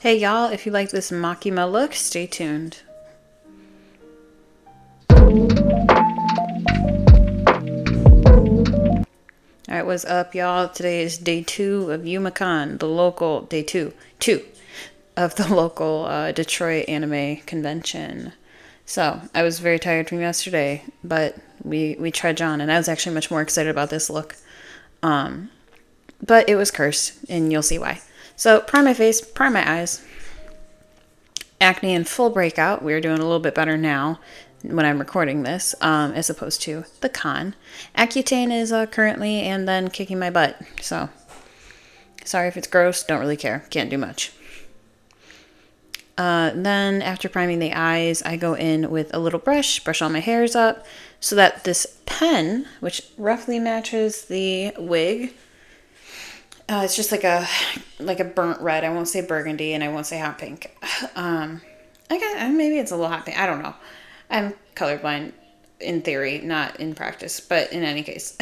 Hey y'all, if you like this Makima look, stay tuned. Alright, what's up y'all? Today is day 2 of Youmacon, the local, day 2 of the local Detroit anime convention. So, I was very tired from yesterday, but we trudge on, and I was actually much more excited about this look. But it was cursed, and you'll see why. So, prime my face, prime my eyes. Acne in full breakout. We're doing a little bit better now when I'm recording this, as opposed to the con. Accutane is currently and then kicking my butt. So, sorry if it's gross. Don't really care. Can't do much. Then after priming the eyes, I go in with a little brush all my hairs up so that this pen, which roughly matches the wig, it's just like a burnt red. I won't say burgundy and I won't say hot pink. Maybe it's a little hot pink. I don't know. I'm colorblind in theory, not in practice, but in any case.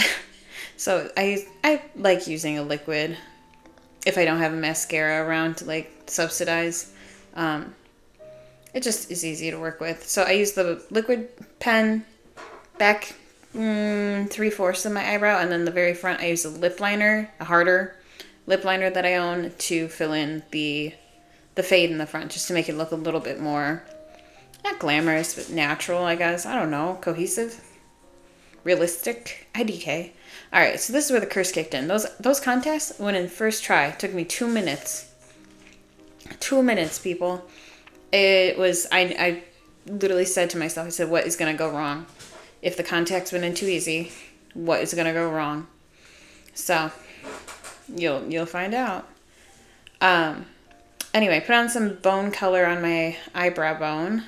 So I like using a liquid if I don't have a mascara around to like subsidize. It just is easy to work with. So I use the liquid pen back 3/4 of my eyebrow, and then the very front I use a lip liner, a harder lip liner that I own, to fill in the fade in the front, just to make it look a little bit more, not glamorous, but natural, I guess. I don't know. Cohesive? Realistic? IDK. Alright, so this is where the curse kicked in. Those contacts, when in first try, took me 2 minutes. 2 minutes, people. It was, I literally said to myself, I said, what is going to go wrong? If the contacts went in too easy, what is going to go wrong? So, you'll find out. Anyway, put on some bone color on my eyebrow bone.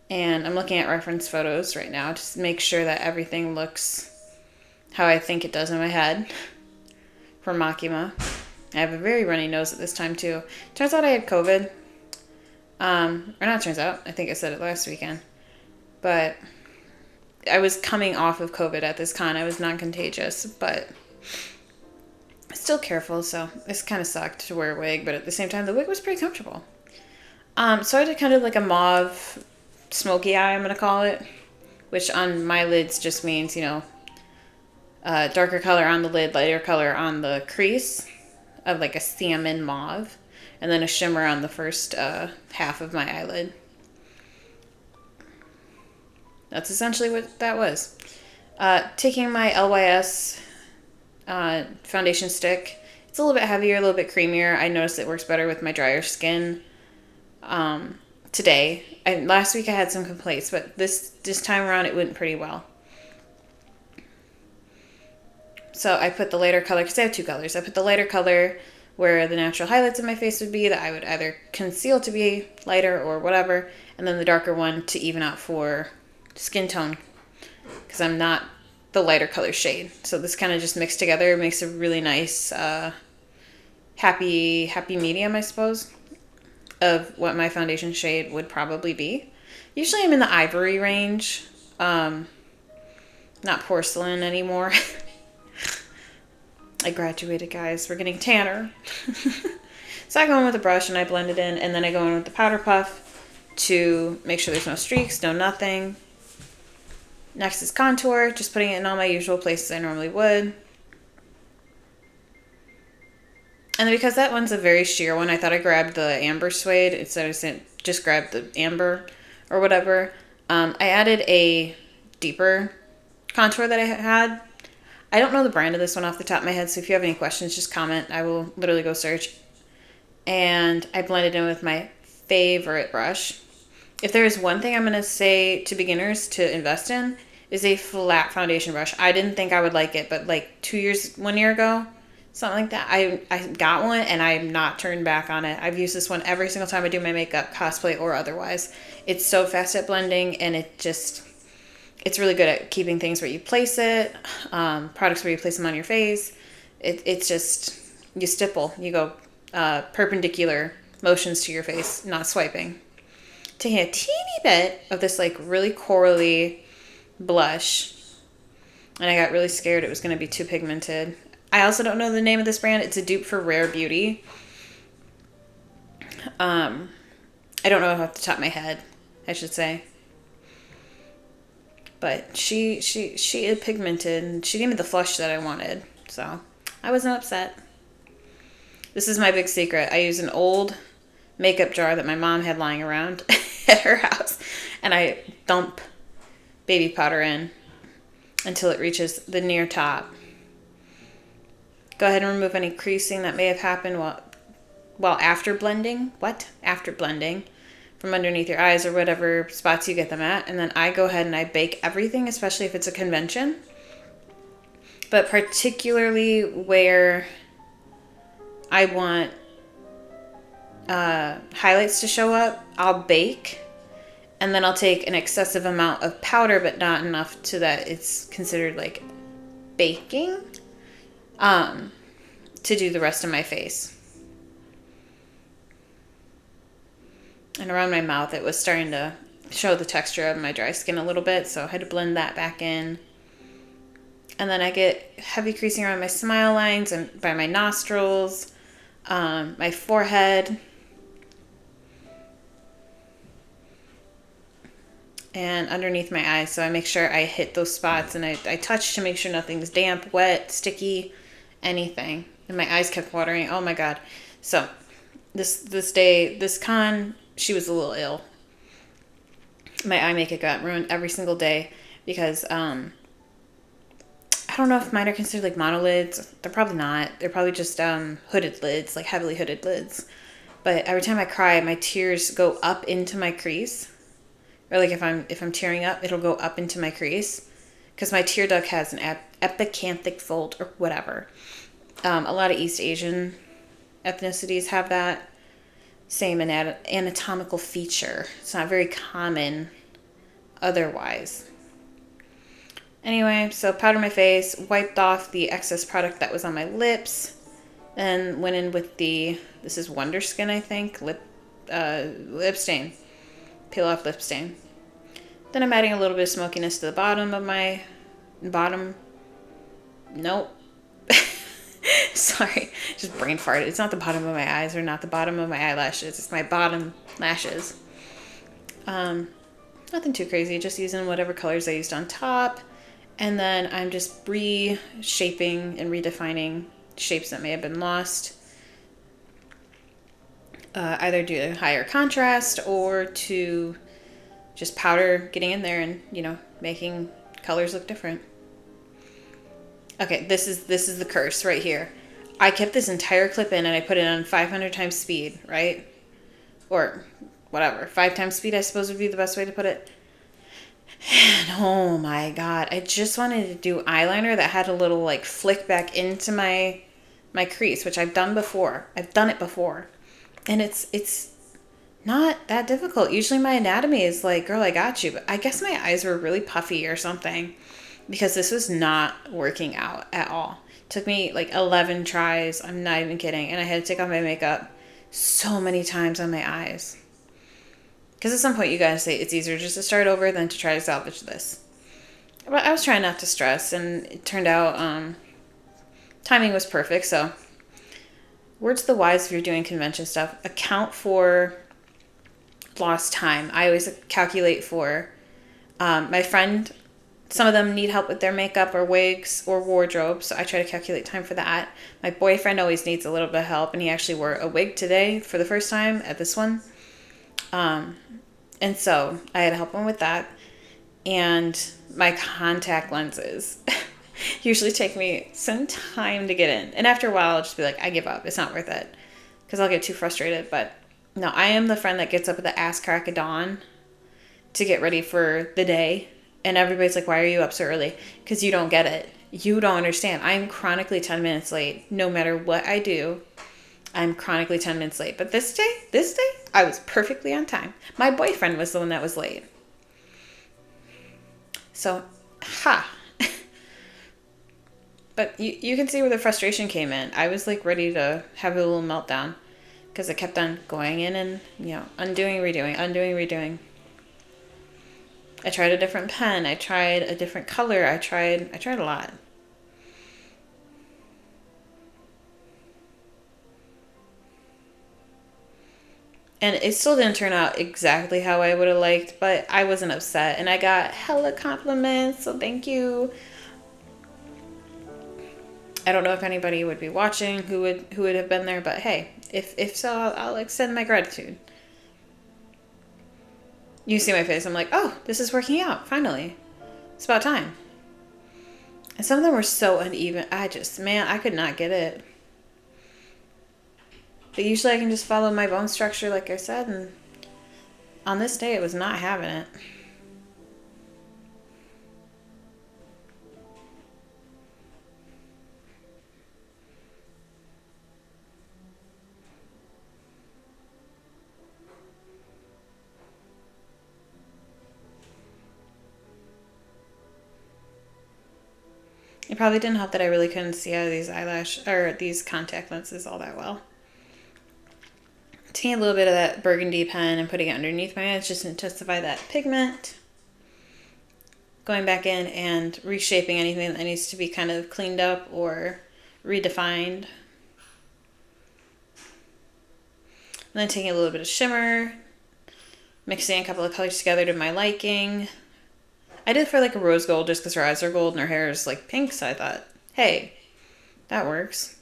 And I'm looking at reference photos right now just to make sure that everything looks how I think it does in my head for Makima. I have a very runny nose at this time too. Turns out I had COVID. Or not turns out, I think I said it last weekend. But I was coming off of COVID at this con. I was non-contagious, but still careful, so this kind of sucked to wear a wig, but at the same time, the wig was pretty comfortable. So I did kind of like a mauve smoky eye, I'm going to call it, which on my lids just means, darker color on the lid, lighter color on the crease of like a salmon mauve, and then a shimmer on the first half of my eyelid. That's essentially what that was. Taking my LYS foundation stick. It's a little bit heavier, a little bit creamier. I noticed it works better with my drier skin today. Last week I had some complaints, but this time around it went pretty well. So I put the lighter color, because I have two colors. I put the lighter color where the natural highlights of my face would be, that I would either conceal to be lighter or whatever, and then the darker one to even out for skin tone, because I'm not the lighter color shade. So this kind of just mixed together makes a really nice happy medium, I suppose, of what my foundation shade would probably be. Usually I'm in the ivory range, not porcelain anymore. I graduated, guys. We're getting tanner. So I go in with a brush and I blend it in, and then I go in with the powder puff to make sure there's no streaks, no nothing. Next is contour, just putting it in all my usual places I normally would. And then because that one's a very sheer one, I thought I grabbed the amber suede instead of just grabbed the amber or whatever. I added a deeper contour that I had. I don't know the brand of this one off the top of my head, so if you have any questions, just comment. I will literally go search. And I blended in with my favorite brush. If there is one thing I'm going to say to beginners to invest in, is a flat foundation brush. I didn't think I would like it, but like 1 year ago, something like that, I got one and I'm not turned back on it. I've used this one every single time I do my makeup, cosplay or otherwise. It's so fast at blending, and it's really good at keeping things where you place it, products where you place them on your face. It's just, you stipple, you go perpendicular motions to your face, not swiping. Taking a teeny bit of this like really corally blush, and I got really scared it was going to be too pigmented. I also don't know the name of this brand. It's a dupe for Rare Beauty. I don't know off the top of my head, I should say. But she is pigmented, and she gave me the flush that I wanted. So I wasn't upset. This is my big secret. I use an old makeup jar that my mom had lying around at her house, and I dump baby powder in until it reaches the near top. Go ahead and remove any creasing that may have happened while after blending. After blending from underneath your eyes or whatever spots you get them at. And then I go ahead and I bake everything, especially if it's a convention. But particularly where I want highlights to show up, I'll bake. And then I'll take an excessive amount of powder, but not enough so that it's considered like baking, to do the rest of my face. And around my mouth, it was starting to show the texture of my dry skin a little bit, so I had to blend that back in. And then I get heavy creasing around my smile lines and by my nostrils, my forehead, and underneath my eyes. So I make sure I hit those spots, and I touch to make sure nothing's damp, wet, sticky, anything. And my eyes kept watering. Oh my God. So this con, she was a little ill. My eye makeup got ruined every single day because I don't know if mine are considered like monolids. They're probably not. They're probably just hooded lids, like heavily hooded lids. But every time I cry, my tears go up into my crease. Or like if I'm tearing up, it'll go up into my crease because my tear duct has an epicanthic fold or whatever. A lot of East Asian ethnicities have that same anatomical feature. It's not very common otherwise. Anyway, so powdered my face, wiped off the excess product that was on my lips, and went in with this is Wonder Skin, I think, lip stain. Peel off lip stain. Then I'm adding a little bit of smokiness to the bottom of my nope. Sorry, just brain farted. It's not the bottom of my eyes or not the bottom of my eyelashes. It's my bottom lashes. Nothing too crazy. Just using whatever colors I used on top. And then I'm just reshaping and redefining shapes that may have been lost. Either due to higher contrast or to just powder getting in there and, making colors look different. Okay, this is the curse right here. I kept this entire clip in and I put it on 500 times speed, right? Or whatever, 5 times speed I suppose would be the best way to put it. And oh my God, I just wanted to do eyeliner that had a little like flick back into my crease, which I've done before. I've done it before. And it's not that difficult. Usually my anatomy is like, girl, I got you. But I guess my eyes were really puffy or something because this was not working out at all. It took me like 11 tries. I'm not even kidding. And I had to take off my makeup so many times on my eyes. Because at some point you gotta say it's easier just to start over than to try to salvage this. But I was trying not to stress, and it turned out timing was perfect. So words to the wise if you're doing convention stuff, account for lost time. I always calculate for my friend. Some of them need help with their makeup or wigs or wardrobe, so I try to calculate time for that. My boyfriend always needs a little bit of help, and he actually wore a wig today for the first time at this one. And so I had to help him with that. And my contact lenses usually take me some time to get in. And after a while, I'll just be like, I give up. It's not worth it. Because I'll get too frustrated. But no, I am the friend that gets up at the ass crack of dawn to get ready for the day. And everybody's like, why are you up so early? Because you don't get it. You don't understand. I'm chronically 10 minutes late. No matter what I do, I'm chronically 10 minutes late. But this day, I was perfectly on time. My boyfriend was the one that was late. So, But you can see where the frustration came in. I was like ready to have a little meltdown because I kept on going in and, undoing, redoing. I tried a different pen. I tried a different color. I tried a lot. And it still didn't turn out exactly how I would have liked, but I wasn't upset. And I got hella compliments, so thank you. I don't know if anybody would be watching who would have been there, but hey, if so, I'll extend my gratitude. You see my face, I'm like, oh, this is working out, finally. It's about time. And some of them were so uneven. Man, I could not get it. But usually I can just follow my bone structure like I said, and on this day it was not having it. It probably didn't help that I really couldn't see out of these contact lenses all that well. Taking a little bit of that burgundy pen and putting it underneath my eyes just to intensify that pigment. Going back in and reshaping anything that needs to be kind of cleaned up or redefined. And then taking a little bit of shimmer, mixing a couple of colors together to my liking. I did for like a rose gold just because her eyes are gold and her hair is like pink, so I thought, hey, that works.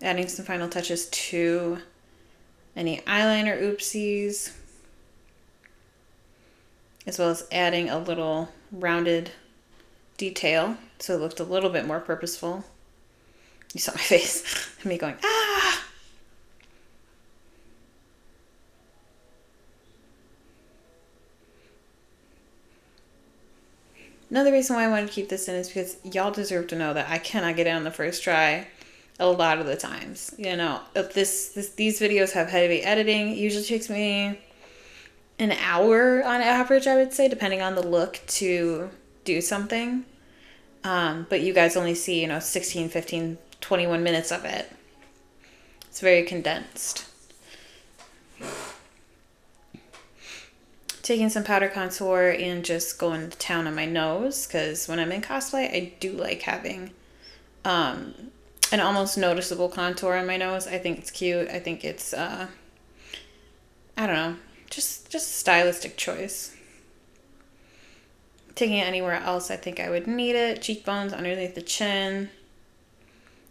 Adding some final touches to any eyeliner oopsies, as well as adding a little rounded detail so it looked a little bit more purposeful. You saw my face, me going, ah! Another reason why I wanted to keep this in is because y'all deserve to know that I cannot get it on the first try a lot of the times. You know, if these videos have heavy editing, it usually takes me an hour on average, I would say, depending on the look to do something. But you guys only see, 16, 15, 21 minutes of it. It's very condensed. Taking some powder contour and just going to town on my nose, because when I'm in cosplay, I do like having an almost noticeable contour on my nose. I think it's cute. I think it's, I don't know, just a stylistic choice. Taking it anywhere else, I think I would need it. Cheekbones, underneath the chin.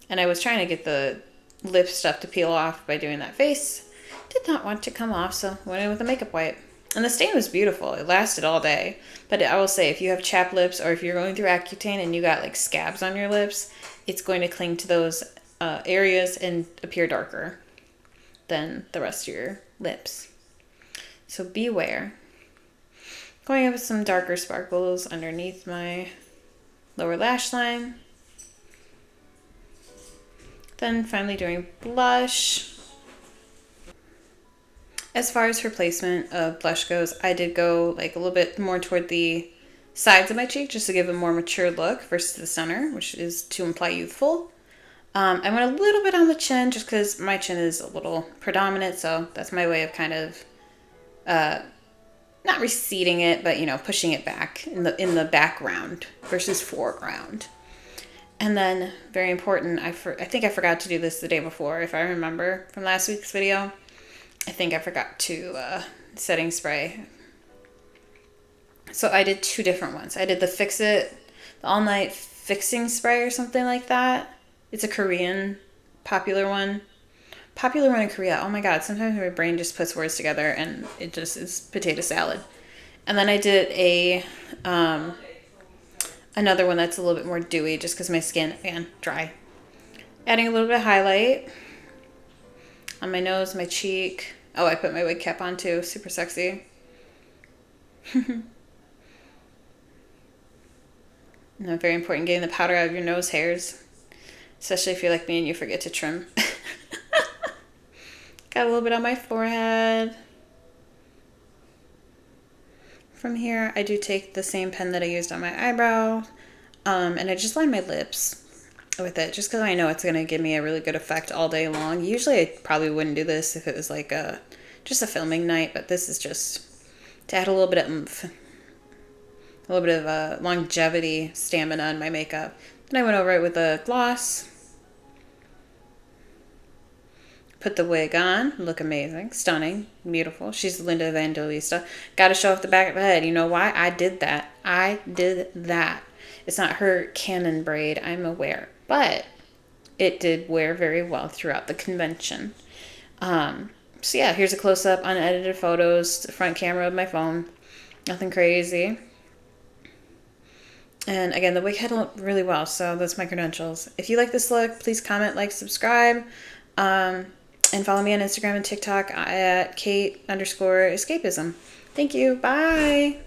And I was trying to get the lip stuff to peel off by doing that face. Did not want to come off, so went in with a makeup wipe. And the stain was beautiful. It lasted all day. But I will say, if you have chapped lips or if you're going through Accutane and you got like scabs on your lips, it's going to cling to those areas and appear darker than the rest of your lips. So beware. Going in with some darker sparkles underneath my lower lash line. Then finally doing blush. As far as her placement of blush goes, I did go like a little bit more toward the sides of my cheek just to give a more mature look versus the center, which is to imply youthful. I went a little bit on the chin just because my chin is a little predominant, so that's my way of kind of not receding it, but pushing it back in the background versus foreground. And then, very important, I think I forgot to do this the day before, if I remember from last week's video. I think I forgot to setting spray. So I did two different ones. I did the the all night fixing spray or something like that. It's a Korean popular one. Popular one in Korea. Oh my god, sometimes my brain just puts words together and it just is potato salad. And then I did another one that's a little bit more dewy just because my skin, again, dry. Adding a little bit of highlight on my nose, my cheek. Oh, I put my wig cap on too. Super sexy. No, very important, getting the powder out of your nose hairs. Especially if you're like me and you forget to trim. Got a little bit on my forehead. From here, I do take the same pen that I used on my eyebrow. And I just line my lips with it just because I know it's going to give me a really good effect all day long. Usually I probably wouldn't do this if it was like just a filming night, but this is just to add a little bit of oomph, a little bit of longevity, stamina in my makeup. Then I went over it with a gloss. put the wig on, look amazing, stunning, beautiful. She's Linda Evangelista. Got to show off the back of the head. You know why? I did that. I did that. It's not her canon braid, I'm aware, but it did wear very well throughout the convention. So yeah, here's a close-up, unedited photos, the front camera of my phone. Nothing crazy. And again, the wig had looked really well, so that's my credentials. If you like this look, please comment, like, subscribe, and follow me on Instagram and TikTok at Kate_escapism. Thank you. Bye.